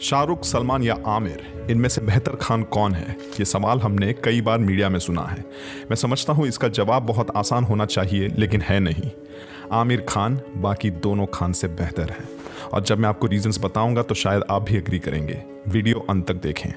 शाहरुख, सलमान या आमिर, इनमें से बेहतर खान कौन है? ये सवाल हमने कई बार मीडिया में सुना है। मैं समझता हूँ इसका जवाब बहुत आसान होना चाहिए, लेकिन है नहीं। आमिर खान बाकी दोनों खान से बेहतर है, और जब मैं आपको रीजंस बताऊंगा तो शायद आप भी एग्री करेंगे। वीडियो अंत तक देखें।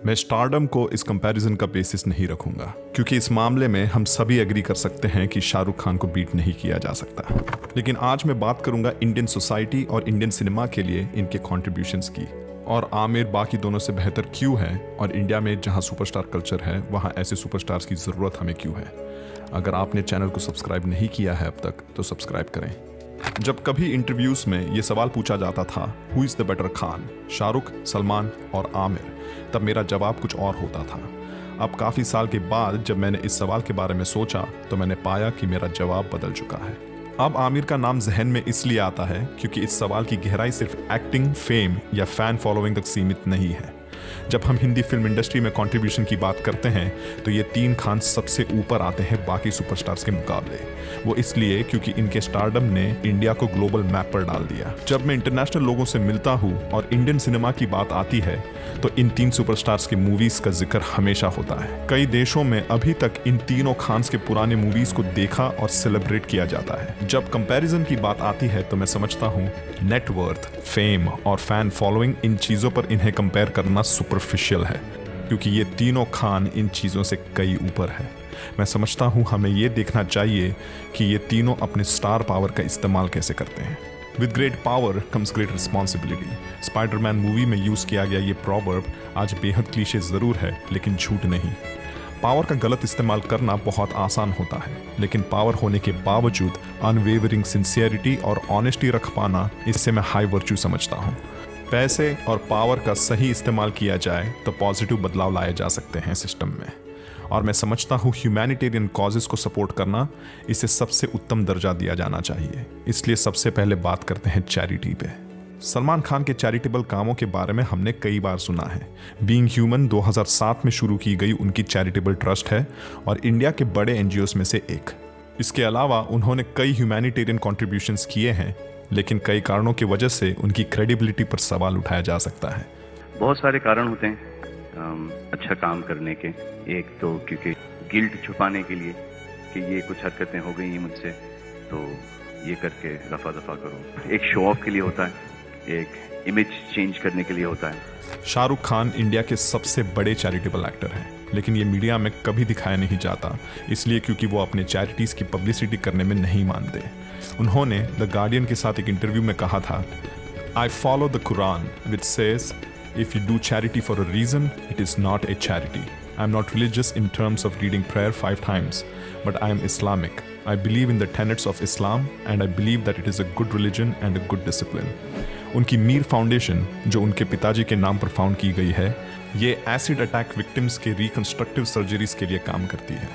मैं स्टारडम को इस कंपैरिजन का बेसिस नहीं रखूंगा, क्योंकि इस मामले में हम सभी एग्री कर सकते हैं कि शाहरुख खान को बीट नहीं किया जा सकता। लेकिन आज मैं बात करूंगा इंडियन सोसाइटी और इंडियन सिनेमा के लिए इनके कॉन्ट्रीब्यूशंस की, और आमिर बाकी दोनों से बेहतर क्यों है, और इंडिया में जहां सुपरस्टार कल्चर है वहां ऐसे सुपरस्टार्स की ज़रूरत हमें क्यों है। अगर आपने चैनल को सब्सक्राइब नहीं किया है अब तक तो सब्सक्राइब करें। जब कभी इंटरव्यूज में ये सवाल पूछा जाता था, who is the better Khan, Shahrukh, Salman और आमिर, तब मेरा जवाब कुछ और होता था। अब काफ़ी साल के बाद जब मैंने इस सवाल के बारे में सोचा तो मैंने पाया कि मेरा जवाब बदल चुका है। अब आमिर का नाम जहन में इसलिए आता है क्योंकि इस सवाल की गहराई सिर्फ एक्टिंग, फेम या फैन फॉलोइंग तक सीमित नहीं है। जब हम हिंदी फिल्म इंडस्ट्री में कंट्रीब्यूशन की बात करते हैं तो ये तीन खान सबसे ऊपर आते हैं बाकी सुपरस्टार्स के मुकाबले। वो इसलिए क्योंकि इनके स्टारडम ने इंडिया को ग्लोबल मैप पर डाल दिया। जब मैं इंटरनेशनल लोगों से मिलता हूँ और इंडियन सिनेमा की बात आती है तो इन तीन सुपरस्टार्स के मूवीज का जिक्र हमेशा होता है। कई देशों में अभी तक इन तीनों खान्स के पुराने मूवीज को देखा और सेलिब्रेट किया जाता है। जब कंपैरिजन की बात आती है तो मैं समझता हूँ नेटवर्थ, फेम और फैन फॉलोइंग, इन चीजों पर इन्हें कंपेयर करना सुपरफिशियल है, क्योंकि ये तीनों खान इन चीजों से कई ऊपर है। मैं समझता हूँ हमें ये देखना चाहिए कि ये तीनों अपने स्टार पावर का इस्तेमाल कैसे करते हैं। With great power comes great responsibility. Spiderman movie में यूज किया गया ये प्रॉवर्ब आज बेहद क्लीशे जरूर है, लेकिन झूठ नहीं। पावर का गलत इस्तेमाल करना बहुत आसान होता है, लेकिन पावर होने के बावजूद अनवेवरिंग सिंसियरिटी और ऑनेस्टी रख पाना, इससे मैं हाई वर्च्यू समझता हूँ। पैसे और पावर का सही इस्तेमाल किया जाए तो पॉजिटिव बदलाव लाए जा सकते हैं सिस्टम में, और मैं समझता हूँ ह्यूमैनिटेरियन कॉजेस को सपोर्ट करना, इसे सबसे उत्तम दर्जा दिया जाना चाहिए। इसलिए सबसे पहले बात करते हैं चैरिटी पे। सलमान खान के चैरिटेबल कामों के बारे में हमने कई बार सुना है। बीइंग ह्यूमन 2007 में शुरू की गई उनकी चैरिटेबल ट्रस्ट है और इंडिया के बड़े एनजीओस में से एक। इसके अलावा उन्होंने कई ह्यूमैनिटेरियन कॉन्ट्रीब्यूशंस किए हैं, लेकिन कई कारणों की वजह से उनकी क्रेडिबिलिटी पर सवाल उठाया जा सकता है। बहुत सारे कारण होते हैं अच्छा काम करने के। एक तो क्योंकि गिल्ट छुपाने के लिए कि ये कुछ हरकतें हो गई हैं मुझसे, तो ये करके रफा दफा करो। एक शो ऑफ के लिए होता है, एक इमेज चेंज करने के लिए होता है। शाहरुख खान इंडिया के सबसे बड़े चैरिटेबल एक्टर हैं, लेकिन ये मीडिया में कभी दिखाया नहीं जाता, इसलिए क्योंकि वो अपने चैरिटीज़ की पब्लिसिटी करने में नहीं मानते। उन्होंने द गार्डियन के साथ एक इंटरव्यू में कहा था, I follow the Quran which says if you do charity for a reason it is not a charity. I am not religious in terms of reading prayer 5 times, but I am Islamic. I believe in the tenets of Islam and I believe that it is a good religion and a good discipline. उनकी Mir foundation, जो उनके पिताजी के नाम पर found की गई है, ये एसिड अटैक विक्टिम्स के रिकंस्ट्रक्टिव सर्जरीज के लिए काम करती है।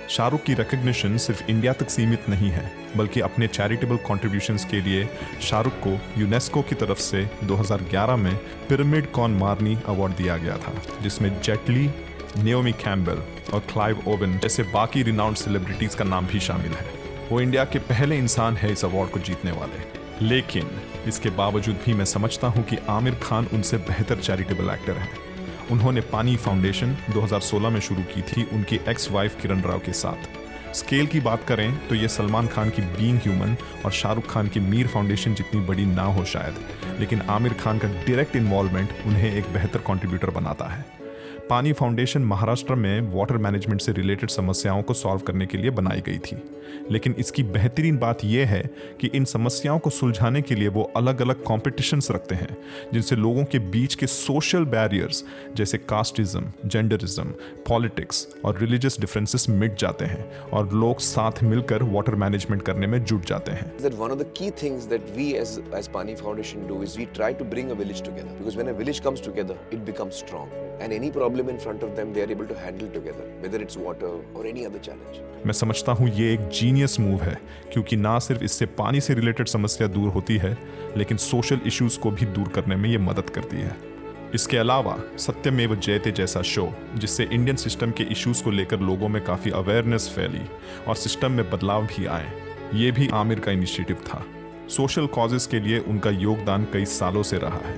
शाहरुख की रिकग्निशन सिर्फ इंडिया तक सीमित नहीं है, बल्कि अपने चैरिटेबल कॉन्ट्रीब्यूशंस के लिए शाहरुख को यूनेस्को की तरफ से 2011 में पिरामिड कॉन मार्नी अवार्ड दिया गया था, जिसमें जेट ली, नेओमी कैम्बेल और क्लाइव ओवन जैसे बाकी रिनाउंड सेलिब्रिटीज का नाम भी शामिल है। वो इंडिया के पहले इंसान है इस अवार्ड को जीतने वाले। लेकिन इसके बावजूद भी मैं समझता हूँ कि आमिर खान उनसे बेहतर चैरिटेबल एक्टर हैं। उन्होंने पानी फाउंडेशन 2016 में शुरू की थी उनकी एक्स वाइफ किरण राव के साथ। स्केल की बात करें तो ये सलमान खान की बीइंग ह्यूमन और शाहरुख खान की मीर फाउंडेशन जितनी बड़ी ना हो शायद, लेकिन आमिर खान का डायरेक्ट इन्वॉल्वमेंट उन्हें एक बेहतर कंट्रीब्यूटर बनाता है। पानी फाउंडेशन महाराष्ट्र में वाटर मैनेजमेंट से रिलेटेड समस्याओं को सॉल्व करने के लिए बनाई गई थी, लेकिन इसकी बेहतरीन बात यह है कि इन समस्याओं को सुलझाने के लिए वो अलग अलग कॉम्पिटिशन्स रखते हैं, जिनसे लोगों के बीच के सोशल बैरियर्स जैसे कास्टिज्म, जेंडरिज्म, पॉलिटिक्स और रिलीजियस डिफरेंसेस मिट जाते हैं और लोग साथ मिलकर वाटर मैनेजमेंट करने में जुट जाते हैं। That one of the key things that we as Pani Foundation do is we try to bring a village together, because when a village comes together it becomes strong, and any problem in front of them they are able to handle together, whether it's water or any other challenge. मैं समझता हूँ ये एक genius move है, क्योंकि ना सिर्फ इससे पानी से रिलेटेड समस्या दूर होती है, लेकिन सोशल इश्यूज को भी दूर करने में ये मदद करती है। इसके अलावा सत्यमेव जयते जैसा शो, जिससे इंडियन सिस्टम के इश्यूज को लेकर लोगों में काफ़ी अवेयरनेस फैली और सिस्टम में बदलाव भी आए, ये भी आमिर का इनिशिएटिव था। सोशल कॉजेस के लिए उनका योगदान कई सालों से रहा है।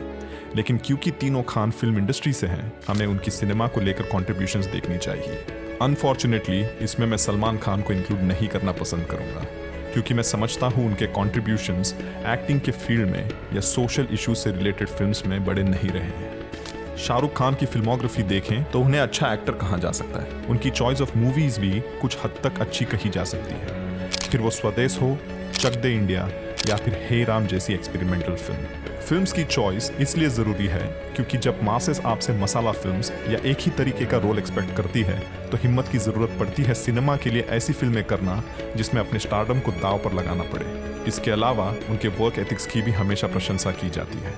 लेकिन क्योंकि तीनों खान फिल्म इंडस्ट्री से हैं, हमें उनकी सिनेमा को लेकर कॉन्ट्रीब्यूशंस देखनी चाहिए। अनफॉर्चुनेटली इसमें मैं सलमान खान को इंक्लूड नहीं करना पसंद करूंगा, क्योंकि मैं समझता हूं उनके कॉन्ट्रीब्यूशंस एक्टिंग के फील्ड में या सोशल इश्यूज से रिलेटेड फिल्म्स में बड़े नहीं रहे हैं। शाहरुख खान की फिल्मोग्राफी देखें तो उन्हें अच्छा एक्टर कहा जा सकता है। उनकी चॉइस ऑफ मूवीज भी कुछ हद तक अच्छी कही जा सकती है, फिर वो स्वदेश हो, चक दे इंडिया या फिर हे राम जैसी एक्सपेरिमेंटल फिल्म्स की चॉइस इसलिए ज़रूरी है क्योंकि जब मासेस आपसे मसाला फिल्म्स या एक ही तरीके का रोल एक्सपेक्ट करती है तो हिम्मत की ज़रूरत पड़ती है सिनेमा के लिए ऐसी फिल्में करना जिसमें अपने स्टारडम को दांव पर लगाना पड़े। इसके अलावा उनके वर्क एथिक्स की भी हमेशा प्रशंसा की जाती है।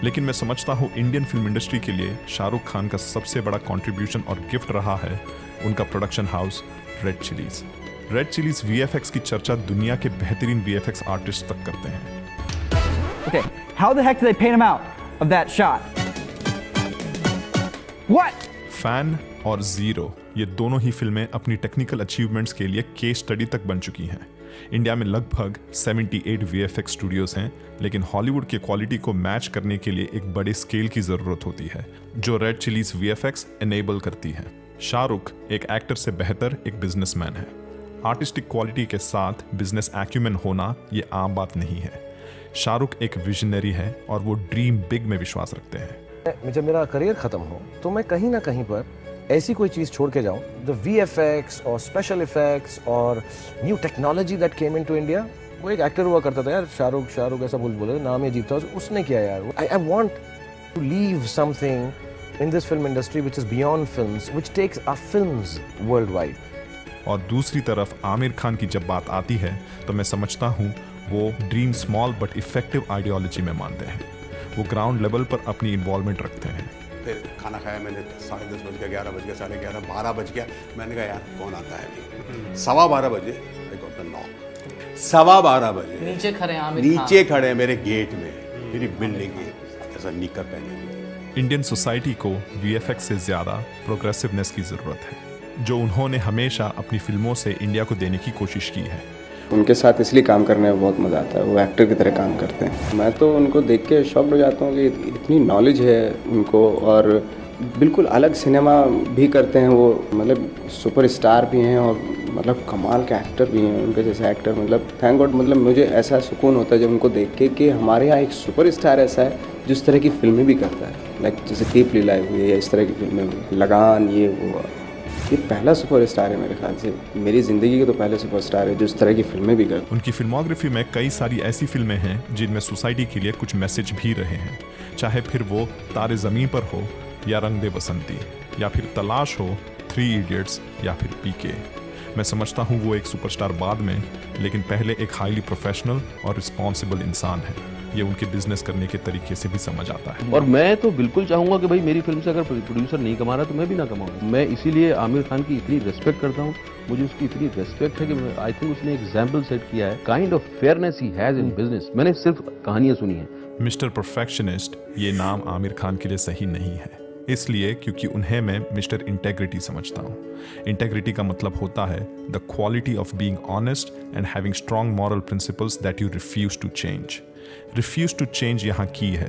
लेकिन मैं समझता हूँ इंडियन फिल्म इंडस्ट्री के लिए शाहरुख खान का सबसे बड़ा कंट्रीब्यूशन और गिफ्ट रहा है उनका production house red chillies. Red chillies VFX की चर्चा दुनिया के बेहतरीन VFX आर्टिस्ट तक करते हैं। Okay, how the heck did they paint him out of that shot? What? Fan और जीरो ये दोनों ही फिल्में अपनी टेक्निकल अचीवमेंट्स के लिए केस स्टडी तक बन चुकी हैं। इंडिया में लगभग 78 VFX स्टूडियोज हैं, लेकिन हॉलीवुड की क्वालिटी को मैच करने के लिए एक बड़े स्केल की ज़रूरत होती है, जो रेड चिलीज VFX एनेबल करती है। शाहरुख एक एक्टर से बेहतर एक बिजनेसमैन है। आर्टिस्टिक क्वालिटी के साथ बिजनेस एक्यूमेन होना ये आम बात नहीं है। शाहरुख एक विजनरी है और वो ड्रीम बिग में विश्वास रखते हैं। जब मेरा करियर खत्म हो तो मैं कहीं ना कहीं पर ऐसी कोई चीज़ छोड़ के जाऊं, द VFX और स्पेशल इफेक्ट्स और new technology that came into India. वो एक एक्टर हुआ करता था यार, शाहरुख ऐसा बोले नाम ये जीत था, उसने किया यार। I want to leave something in this film industry which is beyond films, which takes our films worldwide. और दूसरी तरफ आमिर खान की जब बात आती है तो मैं समझता हूँ वो dream small but effective ideology में मानते हैं। वो ग्राउंड लेवल पर अपनी इन्वॉल्वमेंट रखते हैं। फिर खाना खाया मैंने, 10:30 बज गया, 11 बज गया, 11:30, 12 बज गया। मैंने कहा यार कौन आता है अभी? 12:15 बजे आई गॉट द नॉक। 12:15 बजे नीचे खड़े हैं आमिर नीचे खड़े हैं मेरे गेट में, मेरी बिल्डिंग के, ऐसा निकर पहने हुए। इंडियन सोसाइटी को VFX से ज़्यादा प्रोग्रेसिवनेस की ज़रूरत है, जो उन्होंने हमेशा अपनी फिल्मों से इंडिया को देने की कोशिश की है। उनके साथ इसलिए काम करने में बहुत मज़ा आता है, वो एक्टर की तरह काम करते हैं। मैं तो उनको देख के शॉक हो जाता हूँ कि इतनी नॉलेज है उनको, और बिल्कुल अलग सिनेमा भी करते हैं वो। मतलब सुपरस्टार भी हैं और मतलब कमाल के एक्टर भी हैं। उनके जैसे एक्टर मतलब थैंक गॉड, मतलब मुझे ऐसा सुकून होता है जब उनको देख के कि हमारे यहाँ एक सुपरस्टार ऐसा है जो इस तरह की फिल्में भी करता है। लाइक जैसे कीप लीला हुई है या इस तरह की फिल्में हुई, लगान, ये वो। ये पहला सुपरस्टार है मेरे ख्याल से, मेरी ज़िंदगी के तो पहले सुपरस्टार है जो इस तरह की फिल्में भी करते हैं। उनकी फिल्मोग्राफी में कई सारी ऐसी फिल्में हैं जिनमें सोसाइटी के लिए कुछ मैसेज भी रहे हैं, चाहे फिर वो तारे ज़मीन पर हो या रंग दे बसंती, या फिर तलाश हो, 3 इडियट्स या फिर PK। मैं समझता हूँ वो एक सुपरस्टार बाद में, लेकिन पहले एक हाईली प्रोफेशनल और रिस्पॉन्सिबल इंसान है। ये उनके बिजनेस करने के तरीके से भी समझ आता है। और मैं तो बिल्कुल चाहूंगा कि भाई मेरी फिल्म से अगर प्रोड्यूसर नहीं कमा रहा तो मैं भी ना कमाऊँ। मैं इसीलिए आमिर खान की इतनी रिस्पेक्ट करता हूँ, मुझे उसकी इतनी रिस्पेक्ट है कि आई थिंक उसने एग्जाम्पल सेट किया है, kind of fairness he has in business. मैंने सिर्फ कहानियां सुनी है। मिस्टर परफेक्शनिस्ट ये नाम आमिर खान के लिए सही नहीं है, इसलिए क्योंकि उन्हें मैं मिस्टर इंटेग्रिटी समझता हूँ। इंटेग्रिटी का मतलब होता है the quality of being honest and having strong moral principles that you refuse to change. Refuse to change यहाँ की है।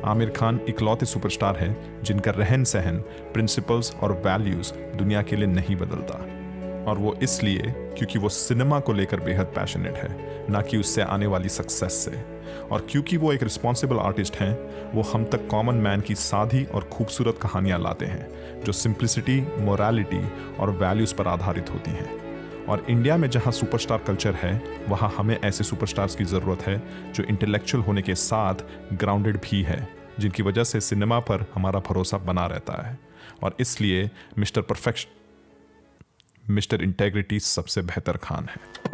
आमिर खान इकलौते सुपरस्टार है जिनका रहन सहन, प्रिंसिपल्स और वैल्यूज दुनिया के लिए नहीं बदलता, और वो इसलिए क्योंकि वो सिनेमा को लेकर बेहद पैशनेट है, ना कि उससे आने वाली सक्सेस से। और क्योंकि वो एक रिस्पॉन्सिबल आर्टिस्ट हैं, वो हम तक कॉमन मैन की सादी और खूबसूरत कहानियाँ लाते हैं जो सिंप्लिसिटी, मोरालिटी और वैल्यूज़ पर आधारित होती हैं। और इंडिया में जहाँ सुपरस्टार कल्चर है, वहाँ हमें ऐसे सुपरस्टार्स की ज़रूरत है जो इंटेलेक्चुअल होने के साथ ग्राउंडेड भी है, जिनकी वजह से सिनेमा पर हमारा भरोसा बना रहता है। और इसलिए मिस्टर इंटेग्रिटी सबसे बेहतर खान है।